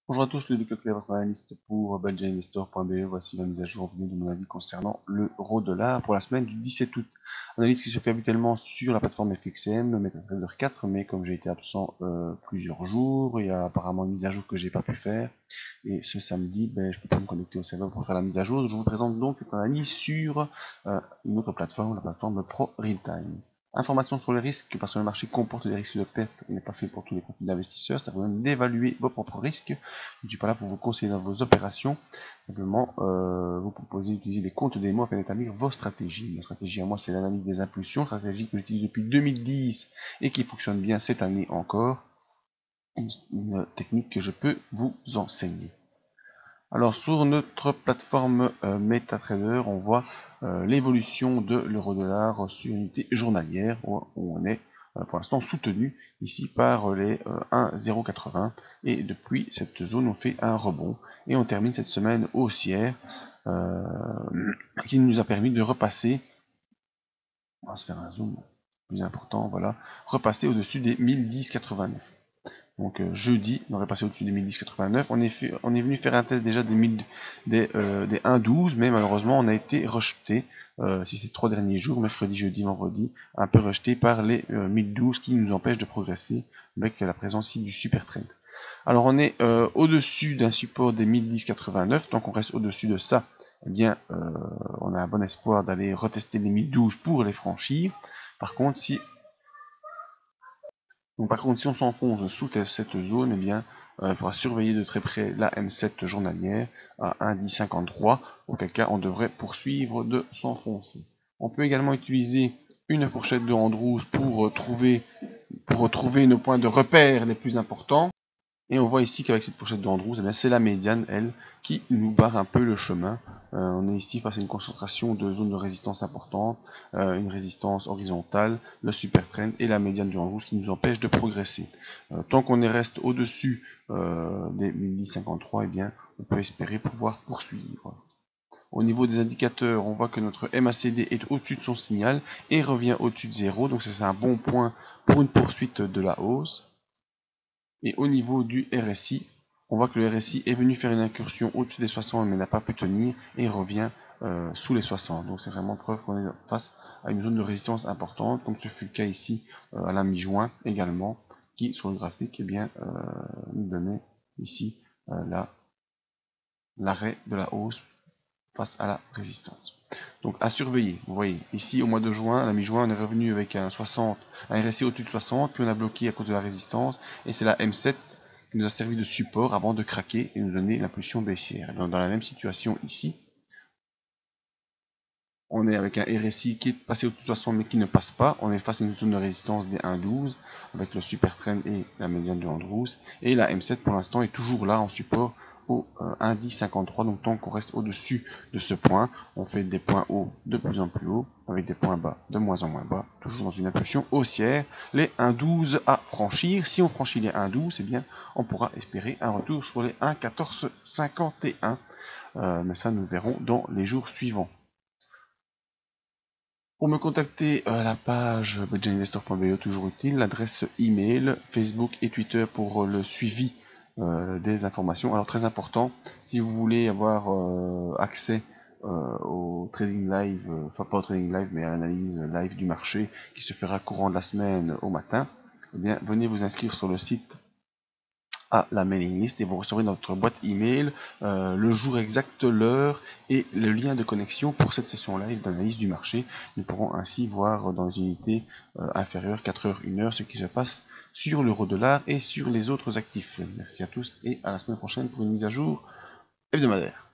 Bonjour à tous, Ludovic Leclerc, votre analyste pour BelgianInvestor.be. Voici la mise à jour de mon avis concernant l'euro-dollar pour la semaine du 17 août. Analyse qui se fait habituellement sur la plateforme FXM, MetaTrader 4, mais comme j'ai été absent plusieurs jours, il y a apparemment une mise à jour que j'ai pas pu faire. Et ce samedi, je peux pas me connecter au serveur pour faire la mise à jour. Je vous présente donc cette analyse sur une autre plateforme, la plateforme Pro Realtime. Information sur les risques, parce que le marché comporte des risques de perte, il n'est pas fait pour tous les profils d'investisseurs, ça vous donne d'évaluer vos propres risques. Je ne suis pas là pour vous conseiller dans vos opérations, simplement vous proposer d'utiliser des comptes démo afin d'établir vos stratégies. Ma stratégie à moi, c'est l'analyse des impulsions, stratégie que j'utilise depuis 2010 et qui fonctionne bien cette année encore. Une technique que je peux vous enseigner. Alors sur notre plateforme MetaTrader, on voit l'évolution de l'euro-dollar sur unité journalière où on est pour l'instant soutenu ici par les 1,080 et depuis cette zone on fait un rebond et on termine cette semaine haussière qui nous a permis de repasser, on va se faire un zoom plus important, voilà, repasser au-dessus des 1010,89. Donc jeudi, on aurait passé au-dessus des 1010,89. On est venu faire un test déjà des 1,12, mais malheureusement on a été rejeté, ces 3 derniers jours, mercredi, jeudi, vendredi, un peu rejeté par les 1012 qui nous empêchent de progresser avec la présence ici du super trend. Alors on est au-dessus d'un support des 1010,89, tant qu'on reste au-dessus de ça, eh bien on a un bon espoir d'aller retester les 1012 pour les franchir. Par contre, si on s'enfonce sous cette zone, eh bien, il faudra surveiller de très près la M7 journalière à 1,1053, auquel cas on devrait poursuivre de s'enfoncer. On peut également utiliser une fourchette de Andrews pour retrouver nos points de repère les plus importants. Et on voit ici qu'avec cette fourchette d'Andrews, eh c'est la médiane, elle, qui nous barre un peu le chemin. On est ici face à une concentration de zones de résistance importantes, une résistance horizontale, le super trend et la médiane du Andrews qui nous empêche de progresser. Tant qu'on reste au-dessus des 1053, eh bien, on peut espérer pouvoir poursuivre. Au niveau des indicateurs, on voit que notre MACD est au-dessus de son signal et revient au-dessus de 0, donc c'est un bon point pour une poursuite de la hausse. Et au niveau du RSI, on voit que le RSI est venu faire une incursion au-dessus des 60 mais n'a pas pu tenir et revient sous les 60. Donc c'est vraiment preuve qu'on est face à une zone de résistance importante, comme ce fut le cas ici à la mi-juin également, qui sur le graphique nous donnait ici l'arrêt de la hausse face à la résistance. Donc à surveiller, vous voyez, ici au mois de juin, à la mi-juin, on est revenu avec un RSI au-dessus de 60, puis on a bloqué à cause de la résistance, et c'est la M7 qui nous a servi de support avant de craquer et nous donner l'impulsion baissière. Donc dans la même situation ici, on est avec un RSI qui est passé au-dessus de 60 mais qui ne passe pas, on est face à une zone de résistance des 1,12 avec le super trend et la médiane de Andrews, et la M7 pour l'instant est toujours là en support au 1,1053, donc tant qu'on reste au-dessus de ce point, on fait des points hauts de plus en plus hauts, avec des points bas de moins en moins bas, toujours dans une impulsion haussière, les 1,12 à franchir. Si on franchit les 1,12, eh bien, on pourra espérer un retour sur les 1,1451, mais ça nous verrons dans les jours suivants. Pour me contacter, la page budgetinvestor.be toujours utile, l'adresse email, Facebook et Twitter pour le suivi des informations. Alors très important, si vous voulez avoir accès au trading live, enfin pas au trading live mais à l'analyse live du marché qui se fera courant de la semaine au matin, eh bien venez vous inscrire sur le site à la mailing list et vous recevrez dans votre boîte email le jour exact, l'heure et le lien de connexion pour cette session live d'analyse du marché. Nous pourrons ainsi voir dans une unité inférieure 4 heures, 1 heure ce qui se passe sur l'euro-dollar et sur les autres actifs. Merci à tous et à la semaine prochaine pour une mise à jour hebdomadaire.